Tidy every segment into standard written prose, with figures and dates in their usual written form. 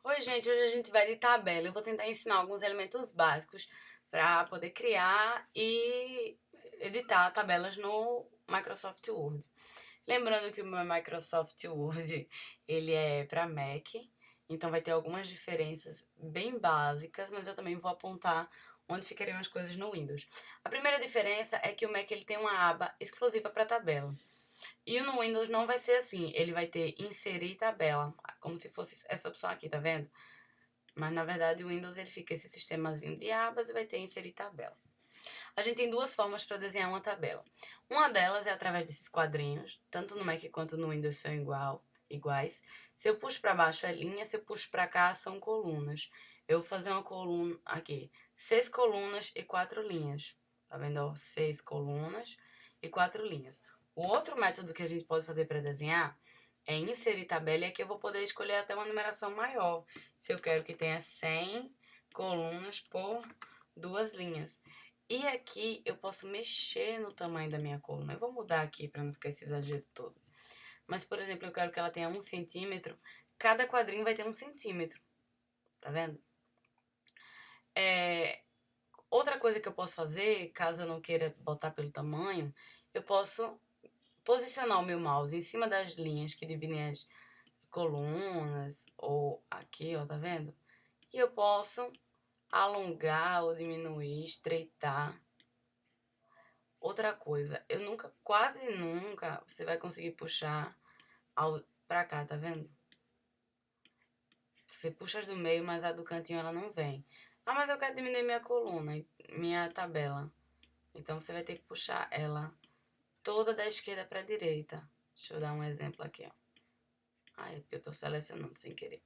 Oi, gente, hoje a gente vai de tabela. Eu vou tentar ensinar alguns elementos básicos para poder criar e editar tabelas no Microsoft Word. Lembrando que o meu Microsoft Word, ele é para Mac, então vai ter algumas diferenças bem básicas, mas eu também vou apontar onde ficariam as coisas no Windows. A primeira diferença é que o Mac ele tem uma aba exclusiva para tabela. E no Windows não vai ser assim, ele vai ter inserir tabela, como se fosse essa opção aqui, tá vendo? Mas na verdade o Windows ele fica esse sistemazinho de abas e vai ter inserir tabela. A gente tem duas formas para desenhar uma tabela. Uma delas é através desses quadrinhos, tanto no Mac quanto no Windows são iguais. Se eu puxo para baixo é linha, se eu puxo para cá são colunas. Eu vou fazer uma coluna aqui, 6 colunas e 4 linhas. Tá vendo? Ó, 6 colunas e 4 linhas. O outro método que a gente pode fazer para desenhar é inserir tabela, e aqui eu vou poder escolher até uma numeração maior. Se eu quero que tenha 100 colunas por 2 linhas. E aqui eu posso mexer no tamanho da minha coluna. Eu vou mudar aqui para não ficar esse exagero todo. Mas, por exemplo, eu quero que ela tenha 1 centímetro. Cada quadrinho vai ter 1 centímetro. Tá vendo? Outra coisa que eu posso fazer, caso eu não queira botar pelo tamanho, eu posso posicionar o meu mouse em cima das linhas que dividem as colunas, ou aqui, ó, tá vendo? E eu posso alongar ou diminuir, estreitar. Outra coisa, quase nunca, você vai conseguir puxar pra cá, tá vendo? Você puxa as do meio, mas a do cantinho ela não vem. Ah, mas eu quero diminuir minha coluna, minha tabela. Então você vai ter que puxar ela toda da esquerda pra direita. Deixa eu dar um exemplo aqui, ó. Ah, é porque eu tô selecionando sem querer.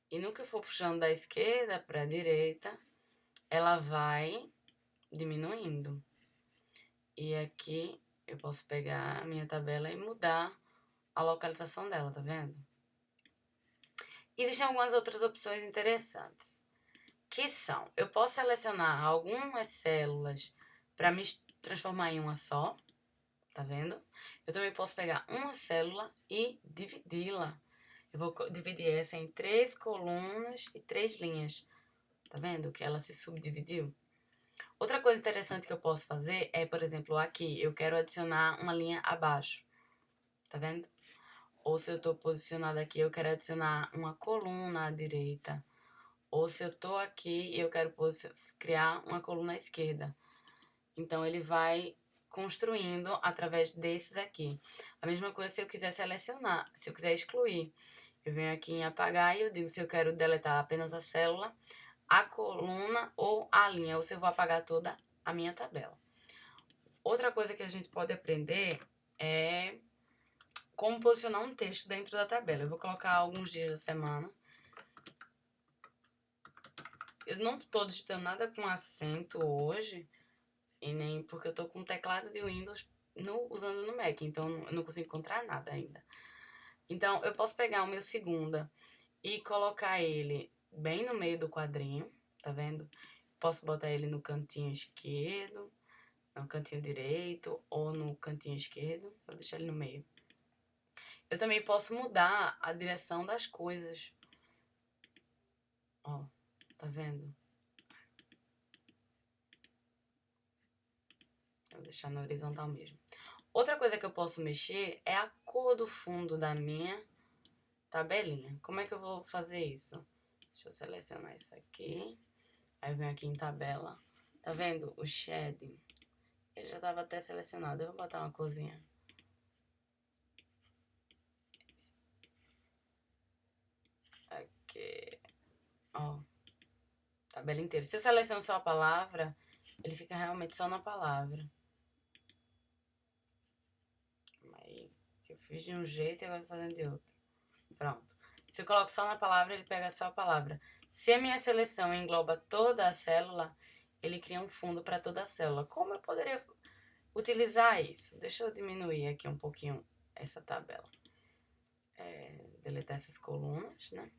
E no que eu for puxando da esquerda pra direita, ela vai diminuindo. E aqui eu posso pegar a minha tabela e mudar a localização dela, tá vendo? Existem algumas outras opções interessantes, que são, eu posso selecionar algumas células para me transformar em uma só, tá vendo? Eu também posso pegar uma célula e dividi-la. Eu vou dividir essa em 3 colunas e 3 linhas, tá vendo? Que ela se subdividiu. Outra coisa interessante que eu posso fazer é, por exemplo, aqui, eu quero adicionar uma linha abaixo, tá vendo? Ou se eu tô posicionada aqui, eu quero adicionar uma coluna à direita. Ou se eu tô aqui e eu quero criar uma coluna à esquerda. Então, ele vai construindo através desses aqui. A mesma coisa se eu quiser selecionar, se eu quiser excluir. Eu venho aqui em apagar e eu digo se eu quero deletar apenas a célula, a coluna ou a linha, ou se eu vou apagar toda a minha tabela. Outra coisa que a gente pode aprender é como posicionar um texto dentro da tabela. Eu vou colocar alguns dias da semana. Eu não tô digitando nada com acento hoje, e nem porque eu tô com o teclado de Windows usando no Mac, então eu não consigo encontrar nada ainda. Então, eu posso pegar o meu segunda e colocar ele bem no meio do quadrinho, tá vendo? Posso botar ele no cantinho esquerdo, no cantinho direito ou no cantinho esquerdo. Vou deixar ele no meio. Eu também posso mudar a direção das coisas. Ó, tá vendo? Vou deixar na horizontal mesmo. Outra coisa que eu posso mexer é a cor do fundo da minha tabelinha. Como é que eu vou fazer isso? Deixa eu selecionar isso aqui. Aí eu venho aqui em tabela. Tá vendo? O shading. Ele já tava até selecionado. Eu vou botar uma corzinha. Aqui. Ó. Tabela inteira. Se eu seleciono só a palavra, ele fica realmente só na palavra. Aí eu fiz de um jeito e agora tô fazendo de outro. Pronto. Se eu coloco só na palavra, ele pega só a palavra. Se a minha seleção engloba toda a célula, ele cria um fundo para toda a célula. Como eu poderia utilizar isso? Deixa eu diminuir aqui um pouquinho essa tabela. Deletar essas colunas, né?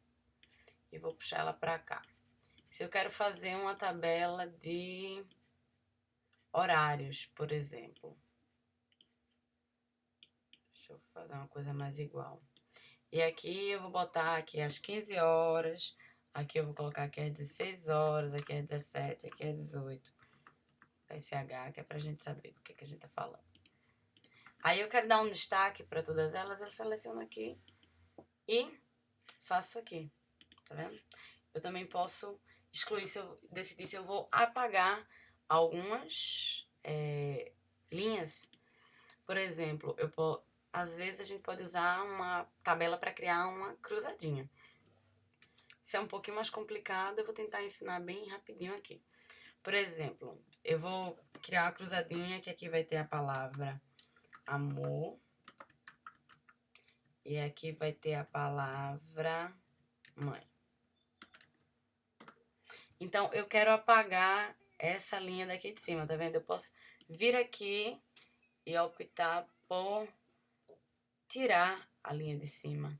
E vou puxar ela para cá. Se eu quero fazer uma tabela de horários, por exemplo. Deixa eu fazer uma coisa mais igual. E aqui eu vou botar aqui às 15 horas. Aqui eu vou colocar aqui às 16 horas. Aqui às 17, aqui às 18. Esse H que é pra gente saber do que a gente tá falando. Aí eu quero dar um destaque pra todas elas. Eu seleciono aqui e faço aqui. Tá vendo? Eu também posso excluir se eu decidir se eu vou apagar algumas linhas. Por exemplo, às vezes a gente pode usar uma tabela para criar uma cruzadinha. Se é um pouquinho mais complicado, eu vou tentar ensinar bem rapidinho aqui. Por exemplo, eu vou criar uma cruzadinha que aqui vai ter a palavra amor. E aqui vai ter a palavra mãe. Então, eu quero apagar essa linha daqui de cima, tá vendo? Eu posso vir aqui e optar por tirar a linha de cima.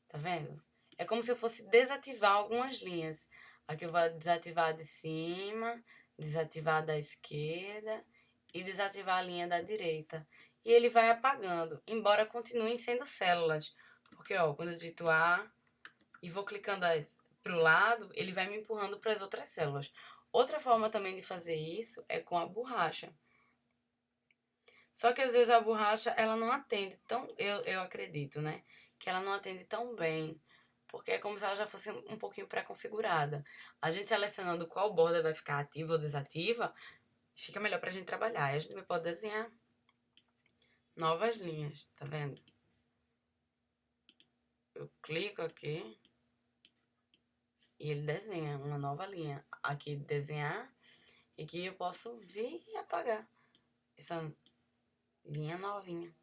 Tá vendo? É como se eu fosse desativar algumas linhas. Aqui eu vou desativar a de cima, desativar a da esquerda e desativar a linha da direita. E ele vai apagando, embora continuem sendo células. Porque, ó, quando eu digito A e vou clicando pro lado, ele vai me empurrando para as outras células. Outra forma também de fazer isso é com a borracha. Só que às vezes a borracha, ela não atende tão, eu acredito, né? Que ela não atende tão bem, porque é como se ela já fosse um pouquinho pré-configurada. A gente selecionando qual borda vai ficar ativa ou desativa, fica melhor pra gente trabalhar. E a gente pode desenhar novas linhas, tá vendo? Eu clico aqui e ele desenha uma nova linha. Aqui, desenhar, e aqui eu posso vir e apagar essa linha novinha.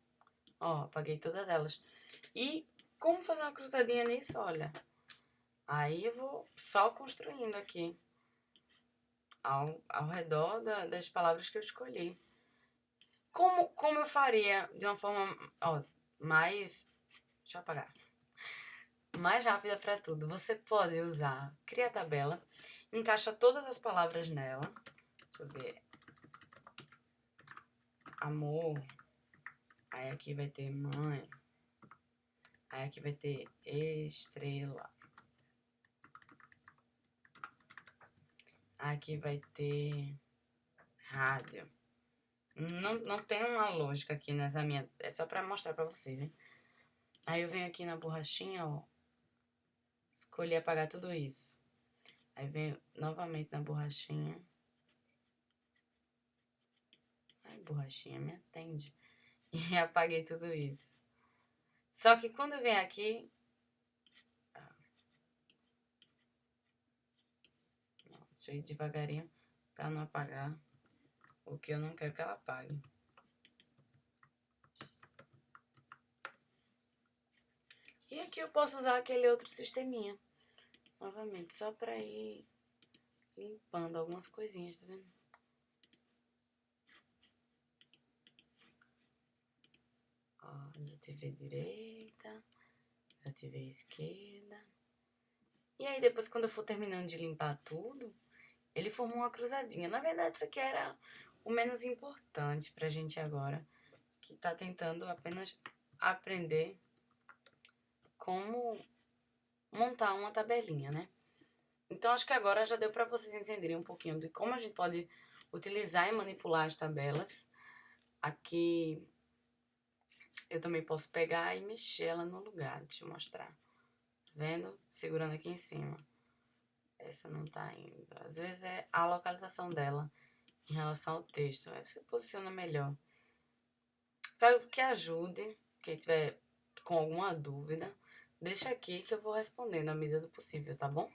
Ó, apaguei todas elas. E como fazer uma cruzadinha nisso? Olha, aí eu vou só construindo aqui ao redor das palavras que eu escolhi. Como eu faria de uma forma mais... Deixa eu apagar. Mais rápida para tudo. Você pode usar, cria a tabela, encaixa todas as palavras nela. Deixa eu ver. Amor. Aí aqui vai ter mãe. Aí aqui vai ter estrela. Aqui vai ter rádio. Não tem uma lógica aqui nessa minha... É só pra mostrar pra vocês, né? Aí eu venho aqui na borrachinha, ó. Escolhi apagar tudo isso. Aí venho novamente na borrachinha. Ai, borrachinha, me atende. E apaguei tudo isso. Só que quando eu venho aqui... Deixa eu ir devagarinho pra não apagar o que eu não quero que ela apague. E aqui eu posso usar aquele outro sisteminha. Novamente, só pra ir limpando algumas coisinhas, tá vendo? Ó, desativei direita, desativei esquerda. E aí depois, quando eu for terminando de limpar tudo, ele formou uma cruzadinha. Na verdade, isso aqui era o menos importante pra gente agora, que tá tentando apenas aprender como montar uma tabelinha, né? Então, acho que agora já deu pra vocês entenderem um pouquinho de como a gente pode utilizar e manipular as tabelas. Aqui eu também posso pegar e mexer ela no lugar. Deixa eu mostrar. Tá vendo? Segurando aqui em cima. Essa não tá indo. Às vezes é a localização dela em relação ao texto. Aí você posiciona melhor. Espero que ajude. Quem tiver com alguma dúvida, deixa aqui que eu vou respondendo à medida do possível, tá bom?